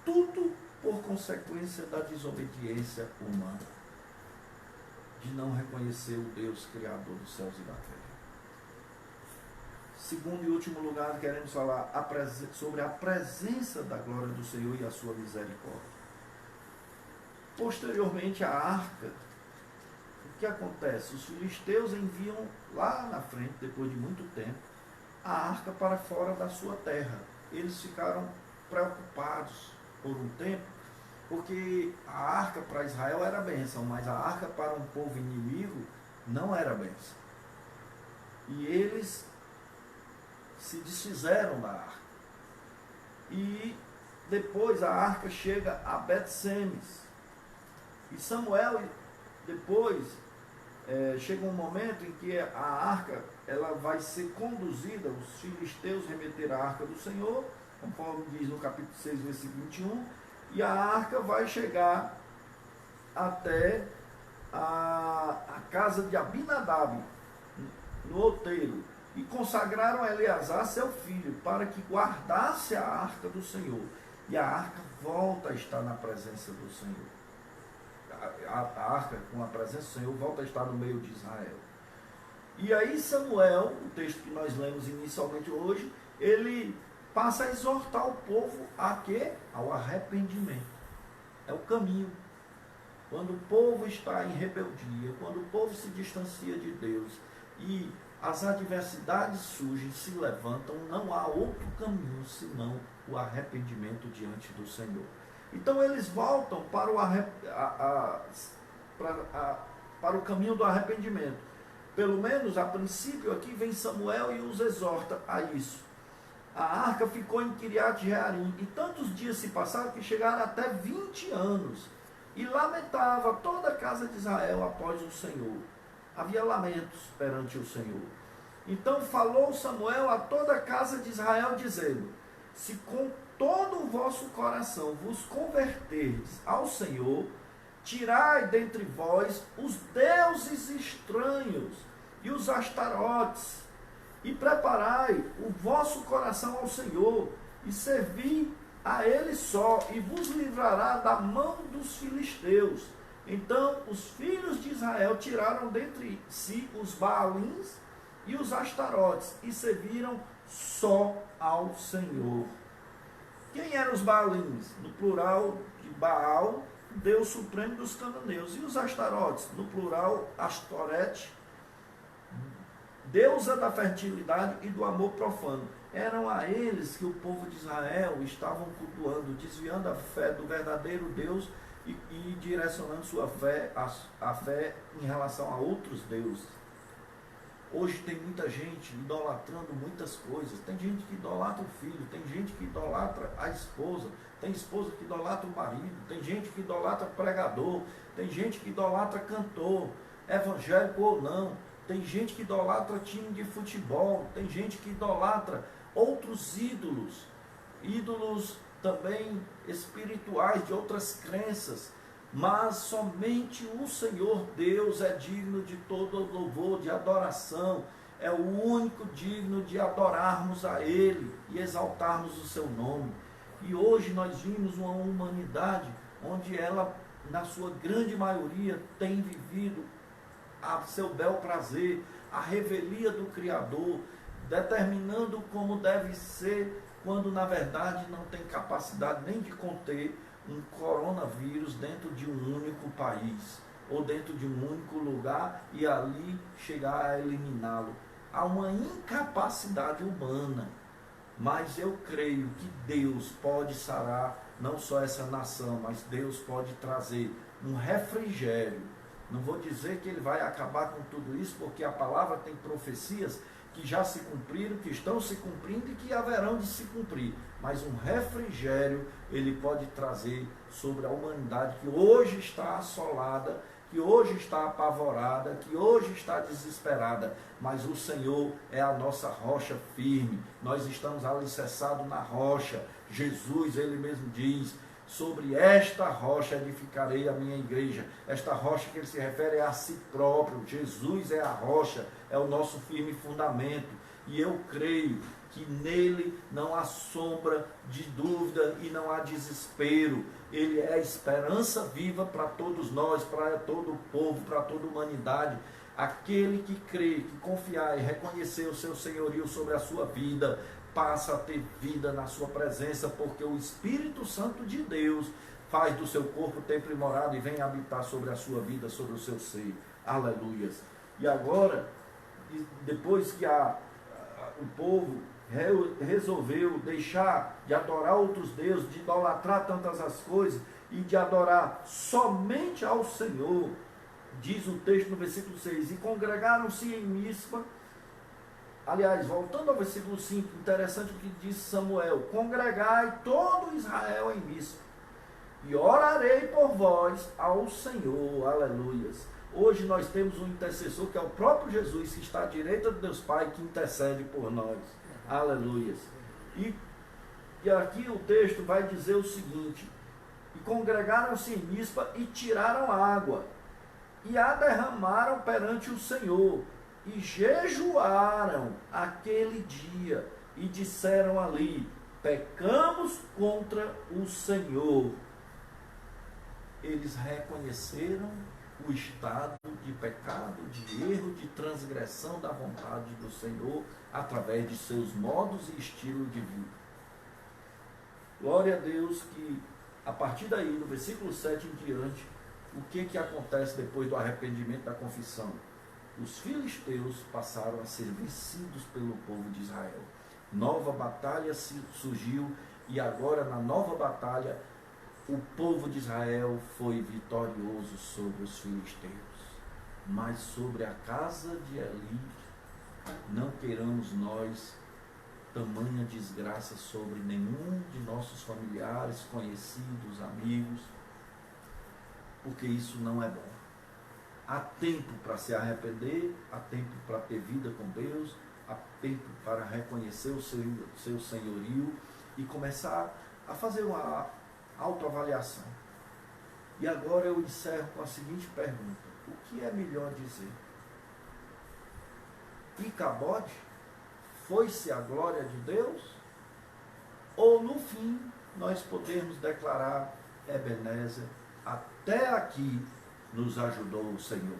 Tudo por consequência da desobediência humana. de não reconhecer o Deus Criador dos céus e da terra. Segundo e último lugar, queremos falar sobre a presença da glória do Senhor e a sua misericórdia. Posteriormente, a arca, o que acontece? Os filisteus enviam lá na frente, depois de muito tempo, a arca para fora da sua terra. Eles ficaram preocupados por um tempo, porque a arca para Israel era bênção, mas a arca para um povo inimigo não era bênção. E eles se desfizeram da arca. E depois a arca chega a Bet-Semes. E Samuel, depois, chega um momento em que a arca ela vai ser conduzida, os filisteus remeteram a arca do Senhor, conforme diz no capítulo 6, versículo 21, e a arca vai chegar até a casa de Abinadab, no outeiro, e consagraram a Eleazar, seu filho, para que guardasse a arca do Senhor. E a arca volta a estar na presença do Senhor. A arca, com a presença do Senhor, volta a estar no meio de Israel. E aí Samuel, o texto que nós lemos inicialmente hoje, ele passa a exortar o povo a quê? Ao arrependimento. É o caminho. Quando o povo está em rebeldia, quando o povo se distancia de Deus e as adversidades surgem, se levantam, não há outro caminho senão o arrependimento diante do Senhor. Então eles voltam para o caminho do arrependimento. Pelo menos a princípio aqui vem Samuel e os exorta a isso. A arca ficou em Kiriat Jearim, e tantos dias se passaram que chegaram até 20 anos. E lamentava toda a casa de Israel após o Senhor. Havia lamentos perante o Senhor. Então falou Samuel a toda a casa de Israel, dizendo: se com todo o vosso coração vos converterdes ao Senhor, tirai dentre vós os deuses estranhos e os astarotes, e preparai o vosso coração ao Senhor, e servi a Ele só, e vos livrará da mão dos filisteus. Então os filhos de Israel tiraram dentre si os Baalins e os astarotes, e serviram só ao Senhor. Quem eram os Baalins? No plural de Baal, Deus supremo dos cananeus. E os astarotes? No plural, Astorete, deusa da fertilidade e do amor profano. Eram a eles que o povo de Israel estavam cultuando, desviando a fé do verdadeiro Deus e direcionando sua fé, a fé em relação a outros deuses. Hoje tem muita gente idolatrando muitas coisas. Tem gente que idolatra o filho, tem gente que idolatra a esposa, tem esposa que idolatra o marido, tem gente que idolatra pregador, tem gente que idolatra cantor, evangélico ou não, tem gente que idolatra time de futebol, tem gente que idolatra outros ídolos, ídolos também espirituais de outras crenças. Mas somente o Senhor Deus é digno de todo louvor, de adoração. É o único digno de adorarmos a Ele e exaltarmos o seu nome. E hoje nós vimos uma humanidade onde ela, na sua grande maioria, tem vivido a seu bel prazer, a revelia do Criador, determinando como deve ser, quando na verdade não tem capacidade nem de conter um coronavírus dentro de um único país, ou dentro de um único lugar, e ali chegar a eliminá-lo. Há uma incapacidade humana, mas eu creio que Deus pode sarar não só essa nação, mas Deus pode trazer um refrigério. Não vou dizer que Ele vai acabar com tudo isso, porque a palavra tem profecias que já se cumpriram, que estão se cumprindo e que haverão de se cumprir. Mas um refrigério Ele pode trazer sobre a humanidade que hoje está assolada, que hoje está apavorada, que hoje está desesperada. Mas o Senhor é a nossa rocha firme. Nós estamos alicerçados na rocha. Jesus, Ele mesmo diz: sobre esta rocha edificarei a minha igreja. Esta rocha que Ele se refere é a si próprio. Jesus é a rocha, é o nosso firme fundamento. E eu creio que nele não há sombra de dúvida e não há desespero. Ele é a esperança viva para todos nós, para todo o povo, para toda a humanidade. Aquele que crê, que confiar e reconhecer o seu senhorio sobre a sua vida, passa a ter vida na sua presença, porque o Espírito Santo de Deus faz do seu corpo templo e morada e vem habitar sobre a sua vida, sobre o seu seio. Aleluias. E agora, depois que o povo resolveu deixar de adorar outros deuses, de idolatrar tantas as coisas e de adorar somente ao Senhor, diz o texto no versículo 6, e congregaram-se em Mispa. Aliás, voltando ao versículo 5, interessante o que diz Samuel: congregai todo Israel em Mispa, e orarei por vós ao Senhor. Aleluias. Hoje nós temos um intercessor que é o próprio Jesus, que está à direita de Deus Pai, que intercede por nós. Aleluias. E aqui o texto vai dizer o seguinte: e congregaram-se em Mispa e tiraram água, e a derramaram perante o Senhor, e jejuaram aquele dia, e disseram ali: pecamos contra o Senhor. Eles reconheceram o estado de pecado, de erro, de transgressão da vontade do Senhor, através de seus modos e estilo de vida. Glória a Deus que, a partir daí, no versículo 7 em diante, o que acontece depois do arrependimento da confissão? Os filisteus passaram a ser vencidos pelo povo de Israel. Nova batalha surgiu, e agora na nova batalha o povo de Israel foi vitorioso sobre os filisteus. Mas sobre a casa de Eli, não queiramos nós tamanha desgraça sobre nenhum de nossos familiares, conhecidos, amigos, porque isso não é bom. Há tempo para se arrepender, há tempo para ter vida com Deus, há tempo para reconhecer o seu senhorio e começar a fazer uma autoavaliação. E agora eu encerro com a seguinte pergunta: o que é melhor dizer? Icabode? Foi-se a glória de Deus? Ou no fim nós podemos declarar: Ebenezer, até aqui nos ajudou o Senhor.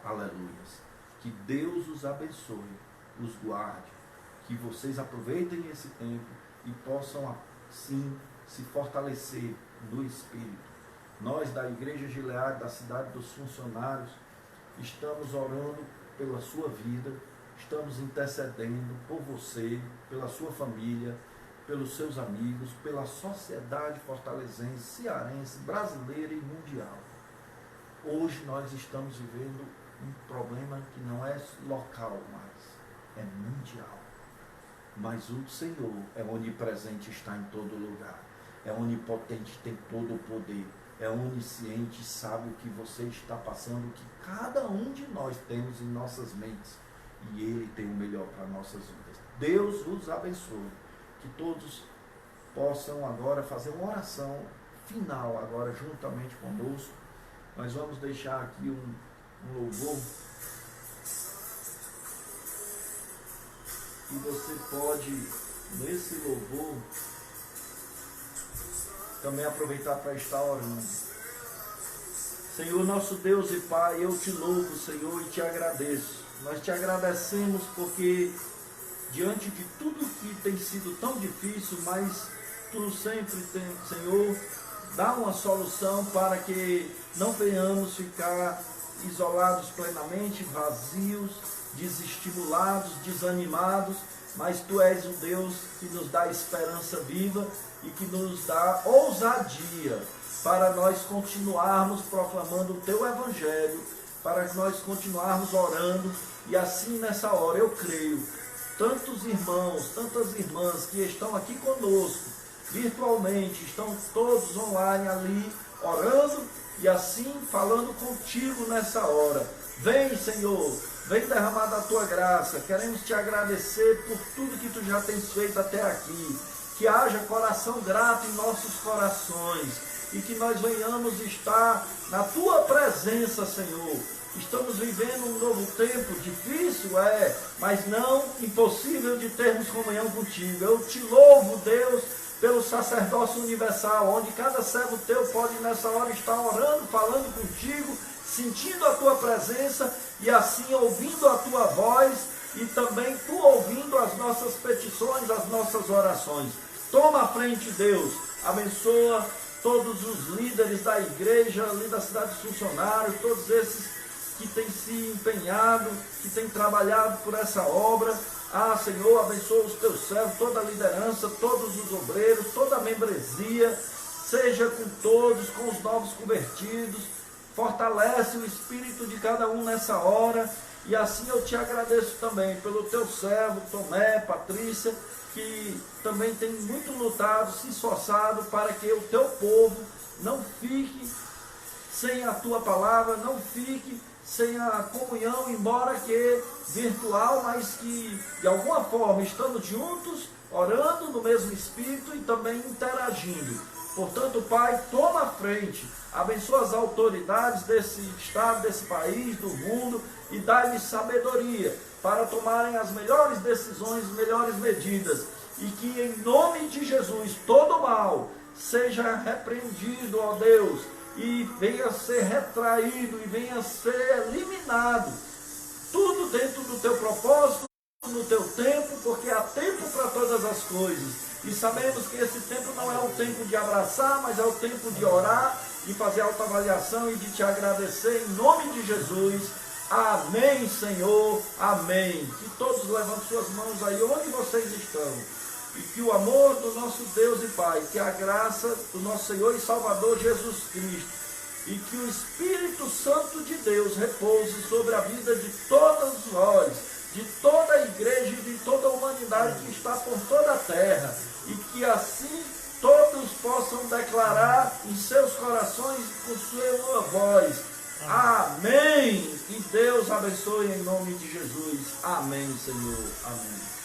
Aleluias. Que Deus os abençoe, os guarde, que vocês aproveitem esse tempo e possam assim se fortalecer no Espírito. Nós da Igreja Gileade, da cidade dos funcionários, estamos orando pela sua vida, estamos intercedendo por você, pela sua família, pelos seus amigos, pela sociedade fortalezense, cearense, brasileira e mundial. Hoje nós estamos vivendo um problema que não é local mais, é mundial. Mas o Senhor é onipresente, está em todo lugar. É onipotente, tem todo o poder. É onisciente, sabe o que você está passando, o que cada um de nós temos em nossas mentes. E Ele tem o melhor para nossas vidas. Deus os abençoe. Que todos possam agora fazer uma oração final, agora juntamente conosco. Nós vamos deixar aqui um louvor. E você pode, nesse louvor, também aproveitar para estar orando. Senhor, nosso Deus e Pai, eu te louvo, Senhor, e te agradeço. Nós te agradecemos porque, diante de tudo que tem sido tão difícil, mas Tu sempre tem, Senhor, dá uma solução para que não venhamos ficar isolados plenamente, vazios, desestimulados, desanimados, mas Tu és o Deus que nos dá esperança viva e que nos dá ousadia para nós continuarmos proclamando o Teu Evangelho, para que nós continuarmos orando. E assim nessa hora eu creio, tantos irmãos, tantas irmãs que estão aqui conosco, virtualmente, estão todos online ali, orando e assim falando contigo nessa hora. Vem, Senhor, vem derramar da Tua graça. Queremos Te agradecer por tudo que Tu já tens feito até aqui. que haja coração grato em nossos corações e que nós venhamos estar na tua presença, Senhor. Estamos vivendo um novo tempo, difícil, mas não impossível de termos comunhão contigo. Eu te louvo, Deus, pelo sacerdócio universal, onde cada servo teu pode nessa hora estar orando, falando contigo, sentindo a tua presença e assim ouvindo a tua voz e também tu ouvindo as nossas petições, as nossas orações. Toma a frente, Deus, abençoa todos os líderes da igreja, ali da cidade dos funcionários, todos esses que têm se empenhado, que têm trabalhado por essa obra. Senhor, abençoa os teus servos, toda a liderança, todos os obreiros, toda a membresia, seja com todos, com os novos convertidos, fortalece o espírito de cada um nessa hora, e assim eu te agradeço também pelo teu servo, Tomé, Patrícia, que também tem muito lutado, se esforçado para que o teu povo não fique sem a tua palavra, não fique sem a comunhão, embora que virtual, mas que de alguma forma estamos juntos, orando no mesmo espírito e também interagindo. Portanto, Pai, toma a frente, abençoa as autoridades desse estado, desse país, do mundo, e dá-lhes sabedoria para tomarem as melhores decisões, melhores medidas, e que em nome de Jesus todo mal seja repreendido, ó Deus, e venha a ser retraído, e venha a ser eliminado, tudo dentro do teu propósito, no teu tempo, porque há tempo para todas as coisas, e sabemos que esse tempo não é o tempo de abraçar, mas é o tempo de orar, de fazer autoavaliação e de te agradecer, em nome de Jesus. Amém, Senhor, amém. Que todos levantem suas mãos aí onde vocês estão, e que o amor do nosso Deus e Pai, que a graça do nosso Senhor e Salvador Jesus Cristo, e que o Espírito Santo de Deus repouse sobre a vida de todos nós, de toda a igreja e de toda a humanidade que está por toda a terra, e que assim todos possam declarar em seus corações e com sua voz: amém. E Deus abençoe em nome de Jesus. Amém, Senhor. Amém.